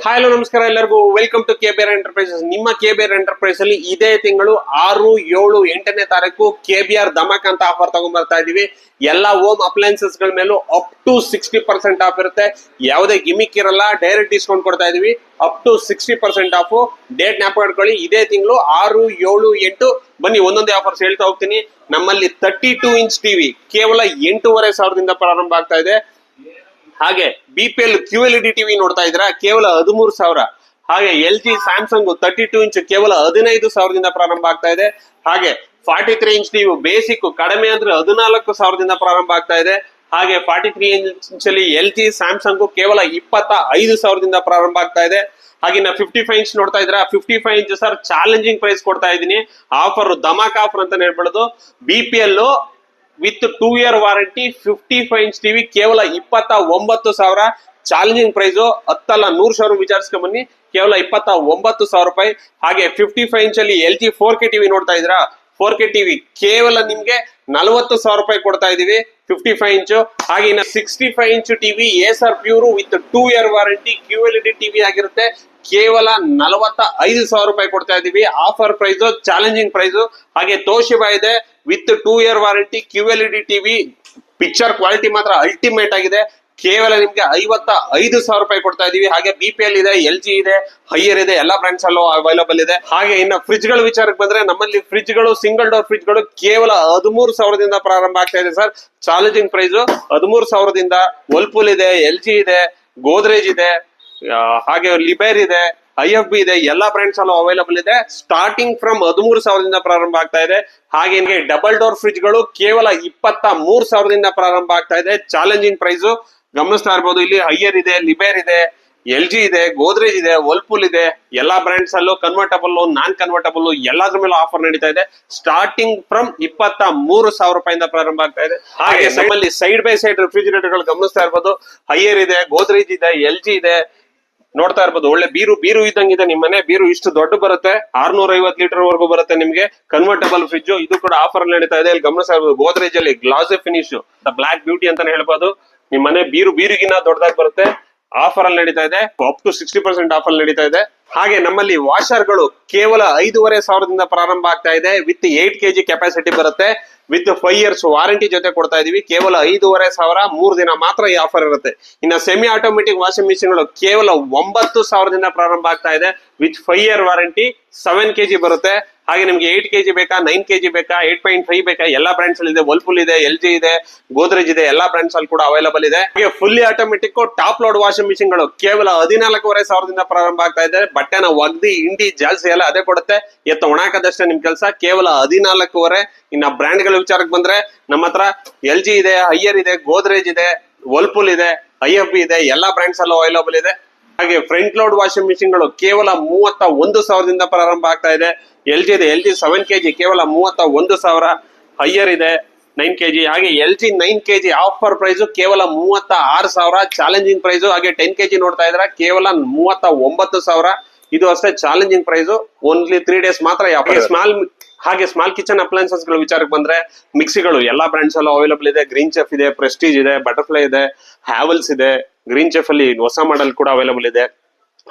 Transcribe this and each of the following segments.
Hi hello ನಮಸ್ಕಾರ ಎಲ್ಲರಿಗೂ welcome to KBR enterprises. ನಿಮ್ಮ ಕೆಬಿಆರ್ ಎಂಟರ್ಪ್ರೈಸ್ ಅಲ್ಲಿ ಇದೇ ತಿಂಗಳು 6, 7, 8ನೇ ತಾರೀಕು ಕೆಬಿಆರ್ ಧಮಾಕ್ ಅಂತ ಆಫರ್ ತಗೊಂಡ್ಬರ್ತಾ ಇದೀವಿ. ಎಲ್ಲಾ ಹೋಮ್ ಅಪ್ಲೈನ್ಸಸ್ ಗಳ ಮೇಲೂ ಅಪ್ ಟು 60% ಆಫ್ ಇರುತ್ತೆ. ಯಾವುದೇ ಗಿಮಿಕ್ ಇರಲ್ಲ, ಡೈರೆಕ್ಟ್ ಡಿಸ್ಕೌಂಟ್ ಕೊಡ್ತಾ ಇದೀವಿ. Up to 60% off. ಡೇಟ್ ನ್ಯಾಪ್ ಮಾಡ್ಕೊಳ್ಳಿ, ಇದೇ ತಿಂಗಳು 6, 7, 8. ಬನ್ನಿ ಒಂದೊಂದೇ ಆಫರ್ಸ್ ಹೇಳ್ತಾ ಹೋಗ್ತೀನಿ. ನಮ್ಮಲ್ಲಿ 32 ಇಂಚ್ ಟಿವಿ ಕೇವಲ 8,500 ಪ್ರಾರಂಭ ಆಗ್ತಾ ಇದೆ. ಹಾಗೆ ಬಿಪಿಎಲ್ QLED ಟಿವಿ ನೋಡ್ತಾ ಇದ್ರ ಕೇವಲ 13,000. ಹಾಗೆ LG ಸ್ಯಾಮ್ಸಂಗ್ 32 ಇಂಚ್ ಕೇವಲ 15,000 ಪ್ರಾರಂಭ ಆಗ್ತಾ ಇದೆ. ಹಾಗೆ 43 ಇಂಚ್ ಟಿವಿ ಬೇಸಿಕ್ ಕಡಿಮೆ ಅಂದ್ರೆ 14,000 ಪ್ರಾರಂಭ ಆಗ್ತಾ ಇದೆ. ಹಾಗೆ 43 ಇಂಚ್ ಅಲ್ಲಿ LG ಸ್ಯಾಮ್ಸಂಗ್ ಕೇವಲ 25,000 ಪ್ರಾರಂಭ ಆಗ್ತಾ ಇದೆ. ಹಾಗೆ 55 ಇಂಚ್ ನೋಡ್ತಾ ಇದ್ರ 55 ಇಂಚ್ ಸರ್ ಚಾಲೆಂಜಿಂಗ್ ಪ್ರೈಸ್ ಕೊಡ್ತಾ ಇದೀನಿ. ಆಫರ್ ಧಮಾಕ್ ಆಫರ್ ಅಂತ ಹೇಳ್ಬಿಡೋದು. BPL with 2 year warranty 55 inch TV ಕೇವಲ 29,000. ಚಾಲೆಂಜಿಂಗ್ ಪ್ರೈಸ್ 10 ಅಲ್ಲ 100 ಶೋರೂಮ್ ವಿಚಾರಿಸ್ಕೊಂಡ್ ಬನ್ನಿ, ಕೇವಲ 29,000 ರೂಪಾಯಿ. ಹಾಗೆ 55 ಇಂಚ್ ಅಲ್ಲಿ LG 4K ಟಿವಿ ನೋಡ್ತಾ ಇದ್ರ 4K ಟಿವಿ ಕೇವಲ ನಿಮ್ಗೆ 40,000 ರೂಪಾಯಿ ಕೊಡ್ತಾ ಇದೀವಿ 55 ಇಂಚ್. ಹಾಗೆ 65 inch TV Acer pure with 2 year warranty QLED TV ಆಗಿರುತ್ತೆ, ಕೇವಲ 45,000 ರೂಪಾಯಿ ಕೊಡ್ತಾ ಇದೀವಿ. Offer price, challenging price. ಹಾಗೆ ತೋಶಿಬಾ ಇದೆ with 2 year warranty QLED TV, picture quality ಮಾತ್ರ ಅಲ್ಟಿಮೇಟ್ ಆಗಿದೆ, ಕೇವಲ ನಿಮ್ಗೆ 55,000 ರೂಪಾಯಿ ಕೊಡ್ತಾ ಇದೀವಿ. ಹಾಗೆ BPL ಇದೆ, LG ಇದೆ, ಹೈಯರ್ ಇದೆ, ಎಲ್ಲಾ ಬ್ರಾಂಡ್ಸ್ ಅಲ್ಲೂ ಅವೈಲಬಲ್ ಇದೆ. ಹಾಗೆ ಇನ್ನು ಫ್ರಿಜ್ ಗಳ ವಿಚಾರಕ್ಕೆ ಬಂದ್ರೆ ನಮ್ಮಲ್ಲಿ ಫ್ರಿಜ್ ಗಳು, ಸಿಂಗಲ್ ಡೋರ್ ಫ್ರಿಜ್ ಗಳು ಕೇವಲ 13,000 ಪ್ರಾರಂಭ ಆಗ್ತಾ ಇದೆ ಸರ್. Challenging price 13,000. ವರ್ಲ್ಪೂಲ್ ಇದೆ, LG ಇದೆ, ಗೋದ್ರೇಜ್ ಇದೆ, ಹಾಗೆ ಲಿಬೇರ್ ಇದೆ, IFB ಇದೆ, ಎಲ್ಲಾ ಬ್ರಾಂಡ್ಸ್ ಅಲ್ಲೂ ಅವೈಲಬಲ್ ಇದೆ. ಸ್ಟಾರ್ಟಿಂಗ್ ಫ್ರಮ್ 13,000 ಪ್ರಾರಂಭ ಆಗ್ತಾ ಇದೆ. ಹಾಗೆ ಡಬಲ್ ಡೋರ್ ಫ್ರಿಜ್ ಗಳು ಕೇವಲ 23,000 ಪ್ರಾರಂಭ ಆಗ್ತಾ ಇದೆ. ಚಾಲೆಂಜಿಂಗ್ ಪ್ರೈಸ್ ಗಮನಿಸ್ತಾ ಇರಬಹುದು. ಇಲ್ಲಿ ಹೈಯರ್ ಇದೆ, ಲಿಬೇರ್ ಇದೆ, LG ಇದೆ, ಗೋದ್ರೇಜ್ ಇದೆ, ವರ್ಲ್ಪೂಲ್ ಇದೆ, ಎಲ್ಲಾ ಬ್ರಾಂಡ್ಸ್ ಅಲ್ಲೂ ಕನ್ವರ್ಟಬಲ್, ನಾನ್ ಕನ್ವರ್ಟಬಲ್ ಎಲ್ಲಾದ್ರ ಮೇಲೂ ಆಫರ್ ನಡೀತಾ ಇದೆ. ಸ್ಟಾರ್ಟಿಂಗ್ ಫ್ರಮ್ 23,000 ರೂಪಾಯಿಂದ ಪ್ರಾರಂಭ ಆಗ್ತಾ ಇದೆ. ಹಾಗೆ ನಮ್ಮಲ್ಲಿ ಸೈಡ್ ಬೈ ಸೈಡ್ ರೆಫ್ರಿಜಿರೇಟರ್ ಗಳು ಗಮನಿಸ್ತಾ ಇರಬಹುದು. ಹೈಯರ್ ಇದೆ, ಗೋದ್ರೇಜ್ ಇದೆ, LG ಇದೆ, ನೋಡ್ತಾ ಇರ್ಬೋದು. ಒಳ್ಳೆ ಬೀರು ಇದ್ದಂಗಿದೆ. ನಿಮ್ಮನೆ ಬೀರು ಇಷ್ಟು ದೊಡ್ಡ ಬರುತ್ತೆ, 650 ಲೀಟರ್ ವರೆಗೂ ಬರುತ್ತೆ ನಿಮ್ಗೆ. ಕನ್ವರ್ಟಬಲ್ ಫ್ರಿಜ್, ಇದು ಕೂಡ ಆಫರ್ ನಡೀತಾ ಇದೆ. ಇಲ್ಲಿ ಗಮನಿಸ್ತಾ ಇರ್ಬೋದು. ಗೋದ್ರೇಜ್ ಅಲ್ಲಿ ಗ್ಲಾಸ್ ಫಿನಿಶ್, ಬ್ಲಾಕ್ ಬ್ಯೂಟಿ ಅಂತಾನೆ ಹೇಳ್ಬೋದು. ನಿಮ್ಮನೆ ಬೀರುಗಿನ್ನ ದೊಡ್ಡದಾಗಿ ಬರುತ್ತೆ. ಆಫರ್ ಅಲ್ಲಿ ನಡೀತಾ ಇದೆ, ಅಪ್ ಟು 60% ಆಫರ್ ನಡೀತಾ ಇದೆ. ಹಾಗೆ ನಮ್ಮಲ್ಲಿ ವಾಷರ್ ಗಳು ಕೇವಲ 5,500 ಪ್ರಾರಂಭ ಆಗ್ತಾ ಇದೆ. ವಿತ್ 8 kg ಕೆಪಾಸಿಟಿ ಬರುತ್ತೆ. ವಿತ್ 5 years ವಾರಂಟಿ ಜೊತೆ ಕೊಡ್ತಾ ಇದೀವಿ. ಕೇವಲ 5,500, 3 ದಿನ ಮಾತ್ರ ಈ ಆಫರ್ ಇರುತ್ತೆ. ಇನ್ನು ಸೆಮಿ ಆಟೋಮೆಟಿಕ್ ವಾಷಿಂಗ್ ಮಿಷಿನ್ ಗಳು ಕೇವಲ 9,000 ಪ್ರಾರಂಭ ಆಗ್ತಾ ಇದೆ. ವಿತ್ 5 year ವಾರಂಟಿ 7 kg ಬರುತ್ತೆ. ಹಾಗೆ ನಿಮ್ಗೆ 8 kg ಬೇಕಾ, 9 kg ಬೇಕಾ, 8.5 ಬೇಕಾ, ಎಲ್ಲಾ ಬ್ರಾಂಡ್ಸ್ ಅಲ್ಲಿ ಇದೆ. ವರ್ಲ್ಪೂಲ್ ಇದೆ, LG ಇದೆ, ಗೋದ್ರೇಜ್ ಇದೆ, ಎಲ್ಲಾ ಬ್ರಾಂಡ್ಸ್ ಅಲ್ಲಿ ಕೂಡ ಅವೈಲಬಲ್ ಇದೆ. ಹಾಗೆ fully automatic top load washing machine ಗಳು ಕೇವಲ 14,500 ಪ್ರಾರಂಭ ಆಗ್ತಾ ಇದೆ. ಬಟ್ಟೆನ ಒಗ್ದಿ ಇಂಡಿ ಜಾಲ್ಸಿ ಎಲ್ಲ ಅದೇ ಕೊಡುತ್ತೆ, ಎತ್ತ ಒಣಾಕದಷ್ಟೇ ನಿಮ್ ಕೆಲಸ. ಕೇವಲ 14,500. ಇನ್ನ ಬ್ರಾಂಡ್ ಗಳ ವಿಚಾರಕ್ಕೆ ಬಂದ್ರೆ ನಮ್ಮ ಹತ್ರ LG ಇದೆ, ಹೈಯರ್ ಇದೆ, ಗೋದ್ರೇಜ್ ಇದೆ, ವರ್ಲ್ಪೂಲ್ ಇದೆ, IFB ಇದೆ, ಎಲ್ಲಾ ಬ್ರಾಂಡ್ಸ್ ಅಲ್ಲೂ ಅವೈಲಬಲ್ ಇದೆ. ಹಾಗೆ ಫ್ರಂಟ್ ಲೋಡ್ ವಾಷಿಂಗ್ ಮಿಷಿನ್ ಗಳು ಕೇವಲ 31,000 ಪ್ರಾರಂಭ ಆಗ್ತಾ ಇದೆ. LG ಇದೆ, LG 7 kg ಕೇವಲ 31,000. ಹೈಯರ್ ಇದೆ 9 kg. ಹಾಗೆ LG 9 kg ಆಫರ್ ಪ್ರೈಸ್ ಕೇವಲ 36,000 ಚಾಲೆಂಜಿಂಗ್ ಪ್ರೈಸ್. ಹಾಗೆ 10 kg ನೋಡ್ತಾ ಇದ್ರ ಕೇವಲ 39,000. ಇದು ಅಷ್ಟೇ ಚಾಲೆಂಜಿಂಗ್ ಪ್ರೈಸ್. ಓನ್ಲಿ 3 days ಮಾತ್ರ. ಸ್ಮಾಲ್ ಕಿಚನ್ ಅಪ್ಲೈನ್ಸಸ್ ಗಳ ವಿಚಾರಕ್ಕೆ ಬಂದ್ರೆ ಮಿಕ್ಸಿಗಳು ಎಲ್ಲಾ ಬ್ರಾಂಡ್ಸ್ ಅಲ್ಲೂ ಅವೈಲಬಲ್ ಇದೆ. ಗ್ರೀನ್ ಚೆಫ್ ಇದೆ, ಪ್ರೆಸ್ಟೀಜ್ ಇದೆ, ಬಟರ್ಫ್ಲೈ ಇದೆ, ಹ್ಯಾವೆಲ್ಸ್ ಇದೆ. ಗ್ರೀನ್ ಚೆಫ್ ಅಲ್ಲಿ ಹೊಸ ಮಾಡೆಲ್ ಕೂಡ ಅವೈಲಬಲ್ ಇದೆ.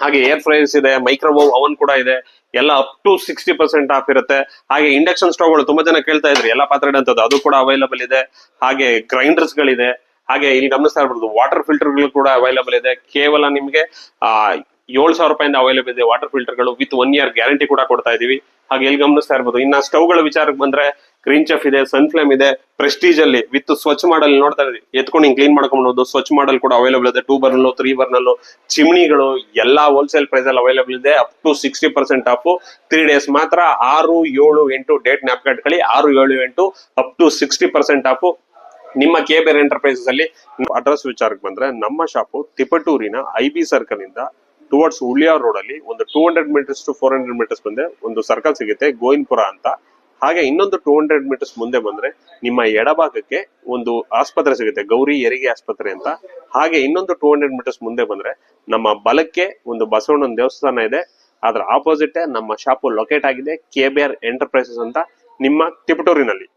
ಹಾಗೆ ಏರ್ ಫ್ರೈಯರ್ಸ್ ಇದೆ, ಮೈಕ್ರೋವೇವ್ ಅವನ್ ಕೂಡ ಇದೆ. ಎಲ್ಲ ಅಪ್ ಟು 60% ಆಫ್ ಇರುತ್ತೆ. ಹಾಗೆ ಇಂಡಕ್ಷನ್ ಸ್ಟವ್ ಗಳು ತುಂಬಾ ಜನ ಕೇಳ್ತಾ ಇದ್ರಿ, ಎಲ್ಲಾ ಪಾತ್ರೆ ಅಂತದ್ದು, ಅದು ಕೂಡ ಅವೈಲಬಲ್ ಇದೆ. ಹಾಗೆ ಗ್ರೈಂಡರ್ಸ್ ಗಳಿದೆ. ಹಾಗೆ ಇಲ್ಲಿ ಗಮನಿಸ್ತಾ ಇರ್ಬೋದು, ವಾಟರ್ ಫಿಲ್ಟರ್ ಗಳು ಕೂಡ ಅವೈಲಬಲ್ ಇದೆ. ಕೇವಲ ನಿಮ್ಗೆ 7,000 ರೂಪಾಯಿಂದ ಅವೈಲಬಲ್ ಇದೆ ವಾಟರ್ ಫಿಲ್ಟರ್ ಗಳು. ವಿತ್ 1 year ಗ್ಯಾರಂಟಿ ಕೂಡ ಕೊಡ್ತಾ ಇದೀವಿ. ಹಾಗೆ ಇಲ್ಲಿ ಗಮನಿಸ್ತಾ ಇರ್ಬೋದು. ಇನ್ನ ಸ್ಟವ್ ಗಳ ವಿಚಾರಕ್ಕೆ ಬಂದ್ರೆ ಗ್ರೀನ್ ಚೆಫ್ ಇದೆ, ಸನ್ಫ್ಲೇಮ್ ಇದೆ, ಪ್ರೆಸ್ಟೀಜ್ ಅಲ್ಲಿ ವಿತ್ ಸ್ವಚ್ಛ ಮಾಡಲ್ ನೋಡ್ತಾ ಇದ್ರಿ, ಎತ್ಕೊಂಡು ಹಿಂಗ್ ಕ್ಲೀನ್ ಮಾಡ್ಕೊಂಡು ಸ್ವಚ್ಛ ಮಾಡಲ್ ಕೂಡ ಅವೈಲಬಲ್ ಇದೆ. 2 ಬರ್ನಲ್ 3 ಬರ್ನಲ್ ಚಿಮ್ನಿಗಳು ಎಲ್ಲಾ ಹೋಲ್ಸೇಲ್ ಪ್ರೈಸ್ ಅಲ್ಲಿ ಅವೈಲಬಲ್ ಇದೆ. Up to 60% off. 3 days ಮಾತ್ರ. 6, 7, 8 ಡೇಟ್ ನ್ಯಾಪ್ ಕಟ್ಕೊಳ್ಳಿ. 6, 7, 8 ಅಪ್ ಟು 60% ಆಫ್. ನಿಮ್ಮ ಕೆಬಿಆರ್ ಎಂಟರ್ಪ್ರೈಸಸ್ ಅಲ್ಲಿ. ಅಡ್ರೆಸ್ ವಿಚಾರಕ್ಕೆ ಬಂದ್ರೆ ನಮ್ಮ ಶಾಪು ತಿಪಟೂರಿನ IB ಸರ್ಕಲ್ ಇಂದ ಟುವರ್ಡ್ಸ್ ಉಳ್ಳಿಯಾರ್ ರೋಡ್ ಅಲ್ಲಿ ಒಂದು 200 meters to 400 meters ಮುಂದೆ ಒಂದು ಸರ್ಕಲ್ ಸಿಗುತ್ತೆ, ಗೋವಿಂದಪುರ ಅಂತ. ಹಾಗೆ ಇನ್ನೊಂದು 200 meters ಮುಂದೆ ಬಂದ್ರೆ ನಿಮ್ಮ ಎಡಭಾಗಕ್ಕೆ ಒಂದು ಆಸ್ಪತ್ರೆ ಸಿಗುತ್ತೆ, ಗೌರಿ ಹೆರಿಗೆ ಆಸ್ಪತ್ರೆ ಅಂತ. ಹಾಗೆ ಇನ್ನೊಂದು 200 meters ಮುಂದೆ ಬಂದ್ರೆ ನಮ್ಮ ಬಲಕ್ಕೆ ಒಂದು ಬಸವಣ್ಣನ ದೇವಸ್ಥಾನ ಇದೆ. ಅದ್ರ ಆಪೋಸಿಟ್ ನಮ್ಮ ಶಾಪು ಲೊಕೇಟ್ ಆಗಿದೆ, ಕೆಬಿಆರ್ ಎಂಟರ್ಪ್ರೈಸಸ್ ಅಂತ, ನಿಮ್ಮ ತಿಪಟೂರಿನಲ್ಲಿ.